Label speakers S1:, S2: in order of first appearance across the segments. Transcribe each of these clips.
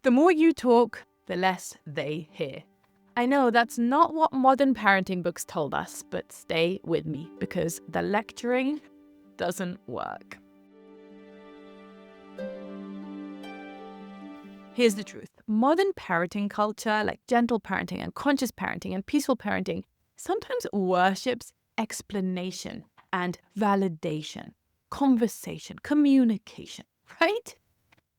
S1: The more you talk, the less they hear. I know that's not what modern parenting books told us, but stay with me because the lecturing doesn't work. Here's the truth. Modern parenting culture, like gentle parenting and conscious parenting and peaceful parenting, sometimes worships explanation and validation, conversation, communication, right?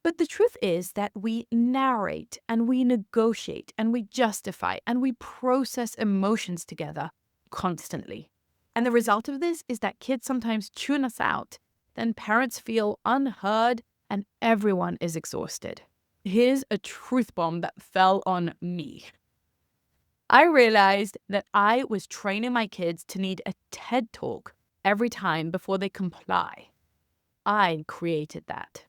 S1: But the truth is that we narrate and we negotiate and we justify and we process emotions together constantly. And the result of this is that kids sometimes tune us out. Then parents feel unheard and everyone is exhausted. Here's a truth bomb that fell on me. I realized that I was training my kids to need a TED talk every time before they comply. I created that.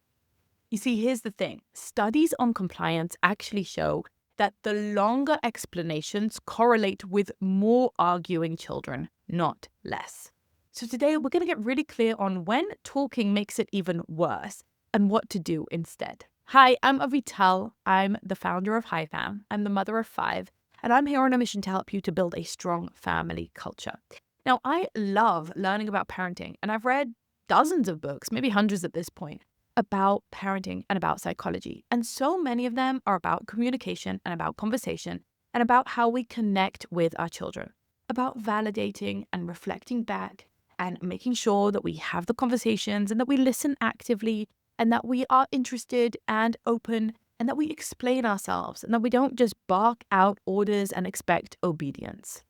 S1: You see, here's the thing. Studies on compliance actually show that the longer explanations correlate with more arguing children, not less. So today we're going to get really clear on when talking makes it even worse and what to do instead. Hi, I'm Avital. I'm the founder of HiFam. I'm the mother of 5, and I'm here on a mission to help you to build a strong family culture. Now, I love learning about parenting, and I've read dozens of books, maybe hundreds at this point, about parenting and about psychology. And so many of them are about communication and about conversation and about how we connect with our children, about validating and reflecting back and making sure that we have the conversations and that we listen actively and that we are interested and open and that we explain ourselves and that we don't just bark out orders and expect obedience.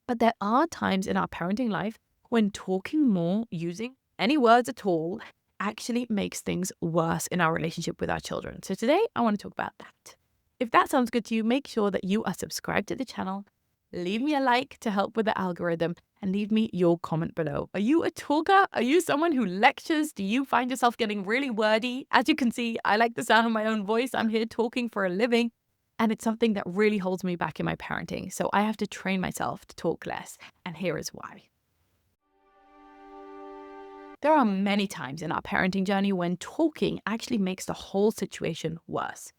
S1: But there are times in our parenting life when talking more, using any words at all, actually makes things worse in our relationship with our children. So today I want to talk about that. If that sounds good to you, make sure that you are subscribed to the channel, leave me a like to help with the algorithm, and leave me your comment below. Are you a talker? Are you someone who lectures? Do you find yourself getting really wordy? As you can see, I like the sound of my own voice. I'm here talking for a living, and it's something that really holds me back in my parenting. So I have to train myself to talk less, and here is why. There are many times in our parenting journey when talking actually makes the whole situation worse.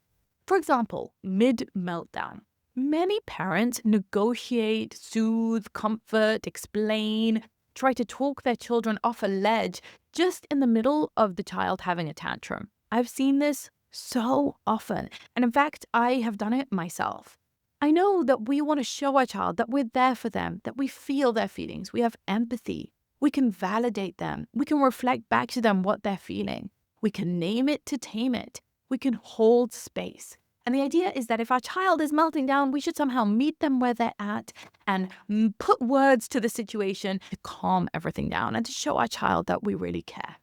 S1: For example, mid-meltdown. Many parents negotiate, soothe, comfort, explain, try to talk their children off a ledge just in the middle of the child having a tantrum. I've seen this so often, and in fact, I have done it myself. I know that we want to show our child that we're there for them, that we feel their feelings, we have empathy. We can validate them. We can reflect back to them what they're feeling. We can name it to tame it. We can hold space. And the idea is that if our child is melting down, we should somehow meet them where they're at and put words to the situation to calm everything down and to show our child that we really care.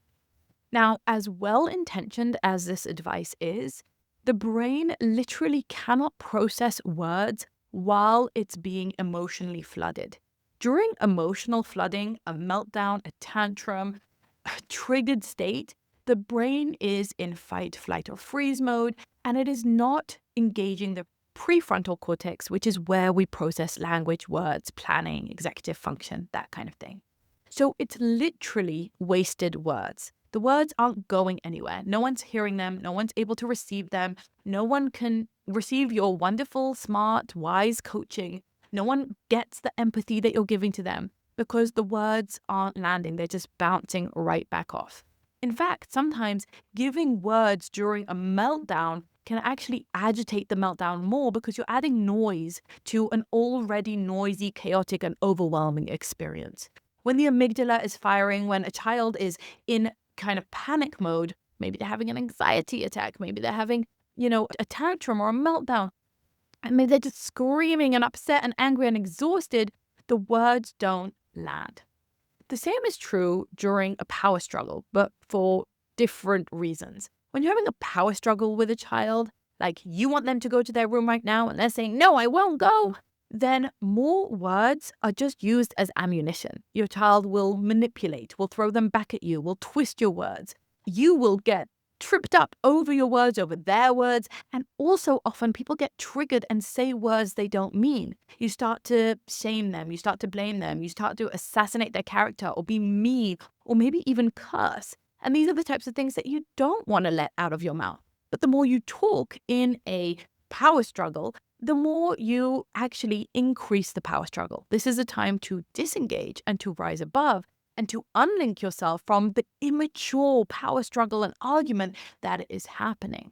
S1: Now, as well-intentioned as this advice is, the brain literally cannot process words while it's being emotionally flooded. During emotional flooding, a meltdown, a tantrum, a triggered state, the brain is in fight, flight, or freeze mode, and it is not engaging the prefrontal cortex, which is where we process language, words, planning, executive function, that kind of thing. So it's literally wasted words. The words aren't going anywhere. No one's hearing them. No one's able to receive them. No one can receive your wonderful, smart, wise coaching. No one gets the empathy that you're giving to them because the words aren't landing. They're just bouncing right back off. In fact, sometimes giving words during a meltdown can actually agitate the meltdown more because you're adding noise to an already noisy, chaotic, and overwhelming experience. When the amygdala is firing, when a child is in kind of panic mode, maybe they're having an anxiety attack, maybe they're having, a tantrum or a meltdown, and maybe they're just screaming and upset and angry and exhausted, the words don't land. The same is true during a power struggle, but for different reasons. When you're having a power struggle with a child, like you want them to go to their room right now and they're saying, no, I won't go, then more words are just used as ammunition. Your child will manipulate, will throw them back at you, will twist your words. You will get tripped up over your words, over their words, and also often people get triggered and say words they don't mean. You start to shame them, you start to blame them, you start to assassinate their character or be mean or maybe even curse. And these are the types of things that you don't want to let out of your mouth. But the more you talk in a power struggle, the more you actually increase the power struggle. This is a time to disengage and to rise above and to unlink yourself from the immature power struggle and argument that is happening.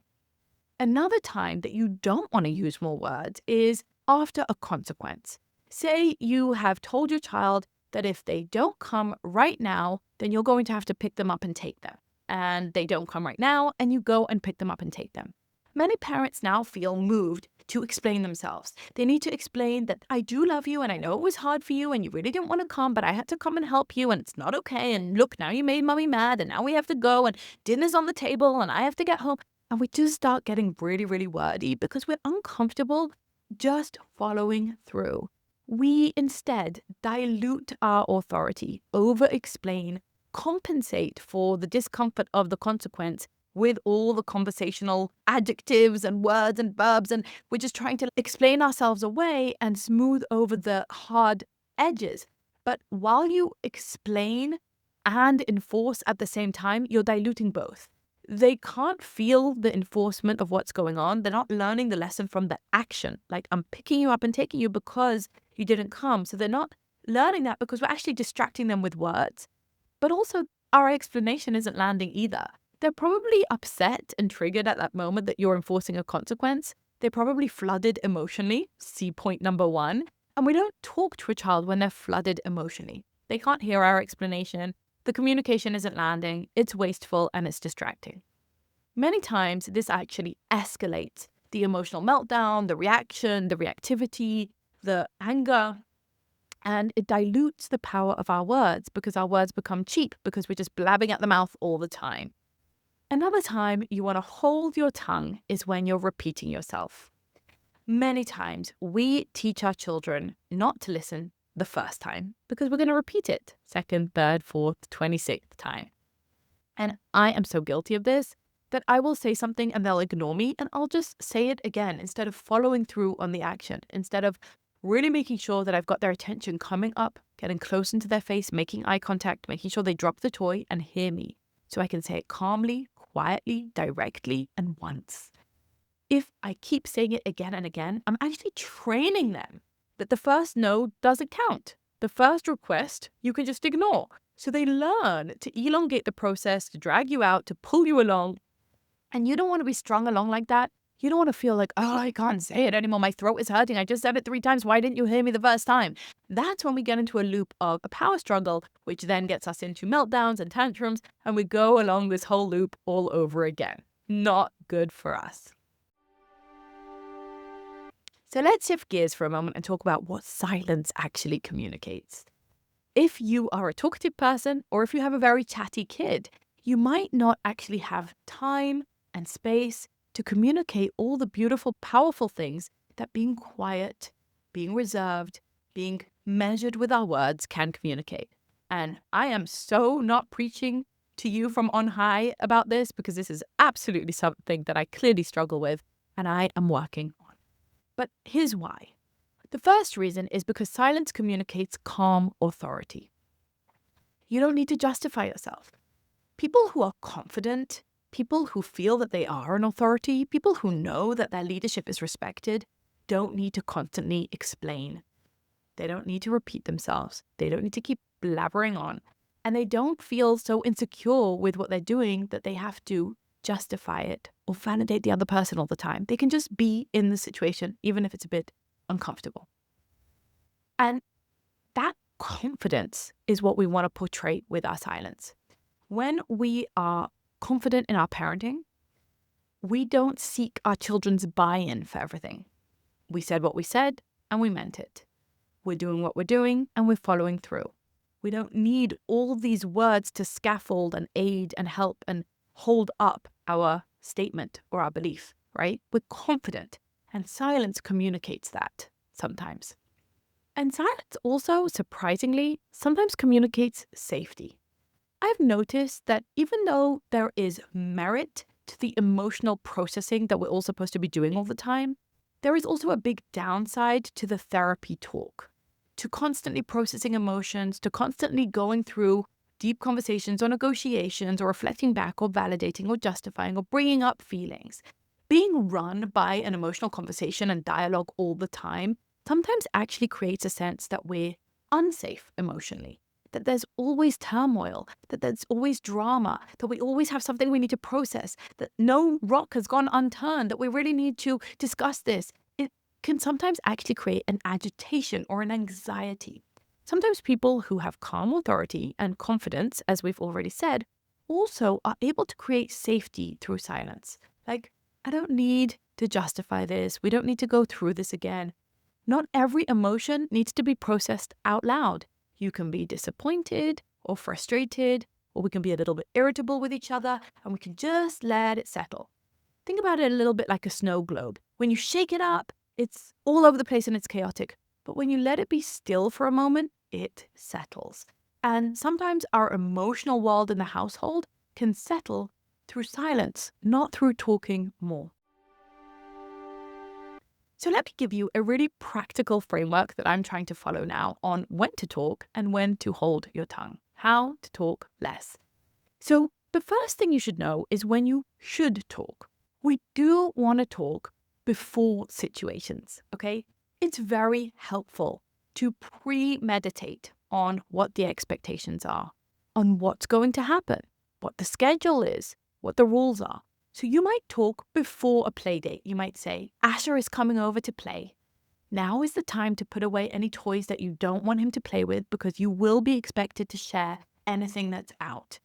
S1: Another time that you don't want to use more words is after a consequence. Say you have told your child that if they don't come right now, then you're going to have to pick them up and take them. And they don't come right now, and you go and pick them up and take them. Many parents now feel moved to explain themselves. They need to explain that I do love you and I know it was hard for you and you really didn't want to come, but I had to come and help you and it's not okay. And look, now you made mommy mad and now we have to go and dinner's on the table and I have to get home. And we just start getting really, really wordy because we're uncomfortable just following through. We instead dilute our authority, over-explain, compensate for the discomfort of the consequence with all the conversational adjectives and words and verbs. And we're just trying to explain ourselves away and smooth over the hard edges. But while you explain and enforce at the same time, you're diluting both. They can't feel the enforcement of what's going on. They're not learning the lesson from the action. Like, I'm picking you up and taking you because you didn't come. So they're not learning that because we're actually distracting them with words. But also, our explanation isn't landing either. They're probably upset and triggered at that moment that you're enforcing a consequence. They're probably flooded emotionally. See point number one. And we don't talk to a child when they're flooded emotionally. They can't hear our explanation. The communication isn't landing. It's wasteful and it's distracting. Many times, this actually escalates the emotional meltdown, the reaction, the reactivity, the anger. And it dilutes the power of our words because our words become cheap because we're just blabbing at the mouth all the time. Another time you want to hold your tongue is when you're repeating yourself. Many times we teach our children not to listen the first time because we're going to repeat it second, third, fourth, 26th time. And I am so guilty of this that I will say something and they'll ignore me and I'll just say it again instead of following through on the action, instead of really making sure that I've got their attention coming up, getting close into their face, making eye contact, making sure they drop the toy and hear me so I can say it calmly, quietly, directly, and once. If I keep saying it again and again, I'm actually training them that the first no doesn't count. The first request you can just ignore. So they learn to elongate the process, to drag you out, to pull you along. And you don't want to be strung along like that. You don't want to feel like, oh, I can't say it anymore. My throat is hurting. I just said it 3 times. Why didn't you hear me the first time? That's when we get into a loop of a power struggle, which then gets us into meltdowns and tantrums. And we go along this whole loop all over again. Not good for us. So let's shift gears for a moment and talk about what silence actually communicates. If you are a talkative person or if you have a very chatty kid, you might not actually have time and space to communicate all the beautiful, powerful things that being quiet, being reserved, being measured with our words can communicate. And I am so not preaching to you from on high about this because this is absolutely something that I clearly struggle with and I am working on. But here's why. The first reason is because silence communicates calm authority. You don't need to justify yourself. People who are confident, people who feel that they are an authority, people who know that their leadership is respected, don't need to constantly explain. They don't need to repeat themselves. They don't need to keep blabbering on. And they don't feel so insecure with what they're doing that they have to justify it or validate the other person all the time. They can just be in the situation, even if it's a bit uncomfortable. And that confidence is what we want to portray with our silence. When we are confident in our parenting, we don't seek our children's buy-in for everything. We said what we said and we meant it. We're doing what we're doing and we're following through. We don't need all these words to scaffold and aid and help and hold up our statement or our belief, right? We're confident, and silence communicates that sometimes. And silence also, surprisingly, sometimes communicates safety. I've noticed that even though there is merit to the emotional processing that we're all supposed to be doing all the time, there is also a big downside to the therapy talk, to constantly processing emotions, to constantly going through deep conversations or negotiations or reflecting back or validating or justifying or bringing up feelings. Being run by an emotional conversation and dialogue all the time sometimes actually creates a sense that we're unsafe emotionally, that there's always turmoil, that there's always drama, that we always have something we need to process, that no rock has gone unturned, that we really need to discuss this. It can sometimes actually create an agitation or an anxiety. Sometimes people who have calm authority and confidence, as we've already said, also are able to create safety through silence. Like, I don't need to justify this. We don't need to go through this again. Not every emotion needs to be processed out loud. You can be disappointed or frustrated, or we can be a little bit irritable with each other, and we can just let it settle. Think about it a little bit like a snow globe. When you shake it up, it's all over the place and it's chaotic. But when you let it be still for a moment, it settles. And sometimes our emotional world in the household can settle through silence, not through talking more. So let me give you a really practical framework that I'm trying to follow now on when to talk and when to hold your tongue, how to talk less. So the first thing you should know is when you should talk. We do want to talk before situations, okay? It's very helpful to premeditate on what the expectations are, on what's going to happen, what the schedule is, what the rules are. So you might talk before a play date. You might say, Asher is coming over to play. Now is the time to put away any toys that you don't want him to play with because you will be expected to share anything that's out.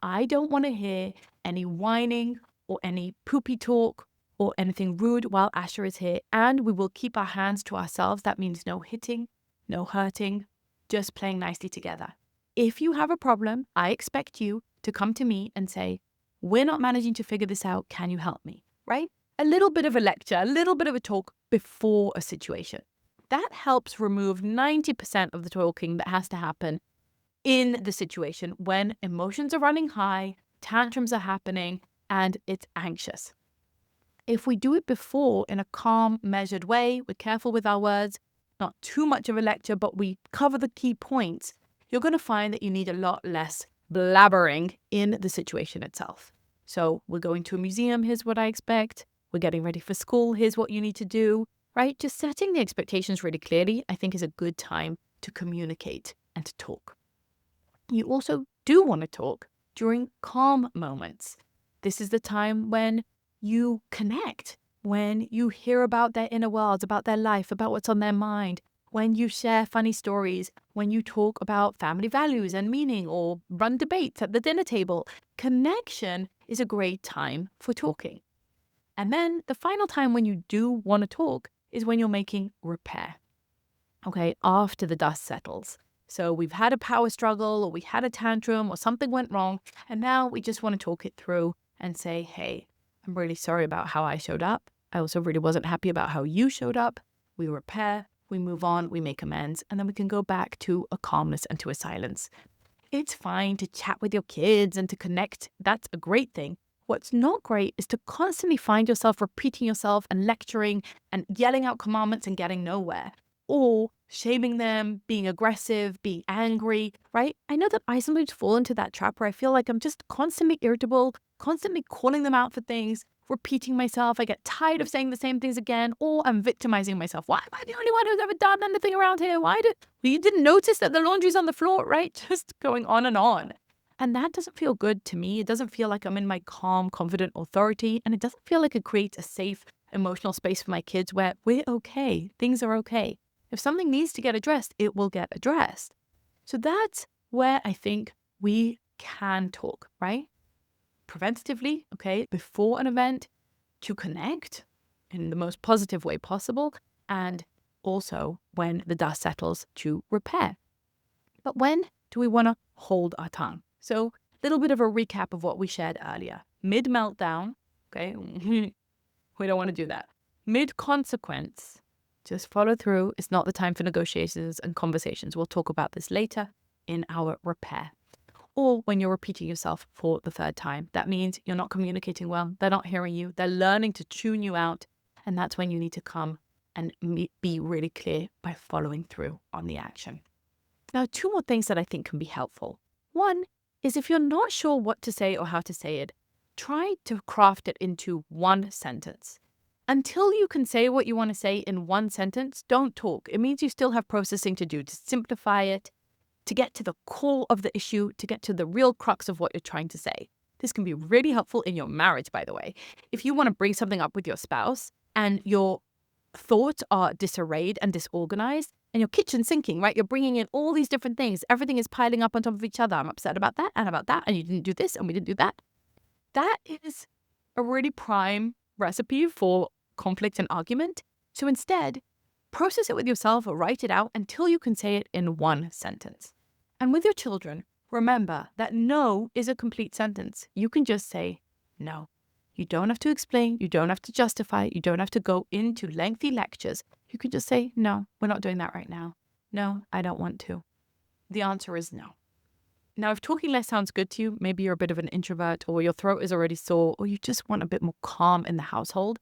S1: I don't want to hear any whining or any poopy talk or anything rude while Asher is here. And we will keep our hands to ourselves. That means no hitting, no hurting, just playing nicely together. If you have a problem, I expect you to come to me and say, we're not managing to figure this out. Can you help me? Right? A little bit of a lecture, a little bit of a talk before a situation. That helps remove 90% of the talking that has to happen in the situation when emotions are running high, tantrums are happening, and it's anxious. If we do it before in a calm, measured way, we're careful with our words, not too much of a lecture, but we cover the key points, you're going to find that you need a lot less blabbering in the situation itself. So we're going to a museum, here's what I expect. We're getting ready for school, here's what you need to do, right? Just setting the expectations really clearly, I think, is a good time to communicate and to talk. You also do want to talk during calm moments. This is the time when you connect, when you hear about their inner worlds, about their life, about what's on their mind, when you share funny stories, when you talk about family values and meaning or run debates at the dinner table. Connection is a great time for talking. And then the final time when you do want to talk is when you're making repair, okay, after the dust settles. So we've had a power struggle or we had a tantrum or something went wrong, and now we just want to talk it through and say, hey, I'm really sorry about how I showed up. I also really wasn't happy about how you showed up. We repair, we move on, we make amends, and then we can go back to a calmness and to a silence. It's fine to chat with your kids and to connect. That's a great thing. What's not great is to constantly find yourself repeating yourself and lecturing and yelling out commandments and getting nowhere, or shaming them, being aggressive, being angry, right? I know that I sometimes fall into that trap where I feel like I'm just constantly irritable, constantly calling them out for things, repeating myself. I get tired of saying the same things again, or I'm victimizing myself. Why am I the only one who's ever done anything around here? Well, you didn't notice that the laundry's on the floor, right? Just going on and on. And that doesn't feel good to me. It doesn't feel like I'm in my calm, confident authority. And it doesn't feel like it creates a safe, emotional space for my kids where we're okay. Things are okay. If something needs to get addressed, it will get addressed. So that's where I think we can talk, right? Preventatively, okay, before an event, to connect in the most positive way possible, and also when the dust settles, to repair. But when do we want to hold our tongue? So a little bit of a recap of what we shared earlier. Mid-meltdown, okay, we don't want to do that. Mid-consequence, just follow through. It's not the time for negotiations and conversations. We'll talk about this later in our repair. Or when you're repeating yourself for the third time. That means you're not communicating well. They're not hearing you. They're learning to tune you out. And that's when you need to come and be really clear by following through on the action. Now, two more things that I think can be helpful. One is if you're not sure what to say or how to say it, try to craft it into one sentence. Until you can say what you want to say in one sentence, don't talk. It means you still have processing to do to simplify it, to get to the core of the issue, to get to the real crux of what you're trying to say. This can be really helpful in your marriage, by the way. If you want to bring something up with your spouse and your thoughts are disarrayed and disorganized, and your kitchen sinking, right? You're bringing in all these different things. Everything is piling up on top of each other. I'm upset about that, and you didn't do this, and we didn't do that. That is a really prime recipe for conflict and argument. So instead, process it with yourself or write it out until you can say it in one sentence. And with your children, remember that no is a complete sentence. You can just say no. You don't have to explain. You don't have to justify. You don't have to go into lengthy lectures. You can just say, no, we're not doing that right now. No, I don't want to. The answer is no. Now, if talking less sounds good to you, maybe you're a bit of an introvert or your throat is already sore or you just want a bit more calm in the household,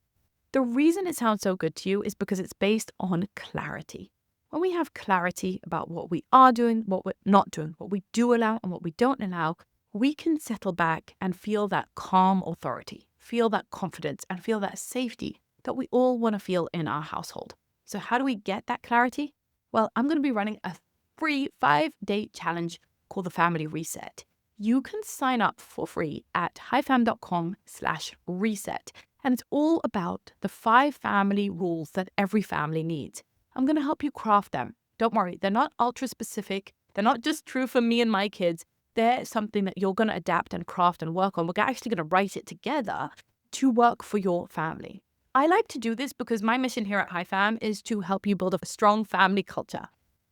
S1: the reason it sounds so good to you is because it's based on clarity. When we have clarity about what we are doing, what we're not doing, what we do allow and what we don't allow, we can settle back and feel that calm authority, feel that confidence, and feel that safety that we all want to feel in our household. So how do we get that clarity? Well, I'm going to be running a free 5-day challenge called the Family Reset. You can sign up for free at highfam.com/reset. And it's all about the 5 family rules that every family needs. I'm going to help you craft them. Don't worry, they're not ultra specific. They're not just true for me and my kids. They're something that you're going to adapt and craft and work on. We're actually going to write it together to work for your family. I like to do this because my mission here at HiFam is to help you build a strong family culture.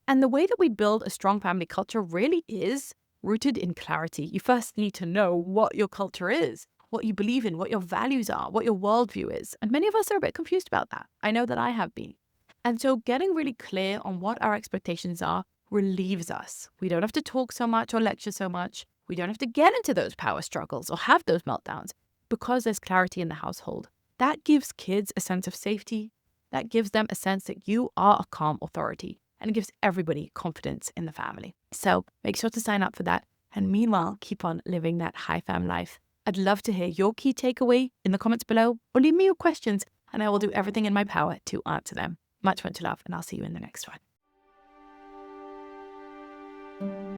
S1: And the way that we build a strong family culture really is rooted in clarity. You first need to know what your culture is, what you believe in, what your values are, what your worldview is. And many of us are a bit confused about that. I know that I have been. And so getting really clear on what our expectations are relieves us. We don't have to talk so much or lecture so much. We don't have to get into those power struggles or have those meltdowns because there's clarity in the household. That gives kids a sense of safety. That gives them a sense that you are a calm authority, and it gives everybody confidence in the family. So make sure to sign up for that. And meanwhile, keep on living that HiFam life. I'd love to hear your key takeaway in the comments below, or leave me your questions and I will do everything in my power to answer them. Much love, and I'll see you in the next one.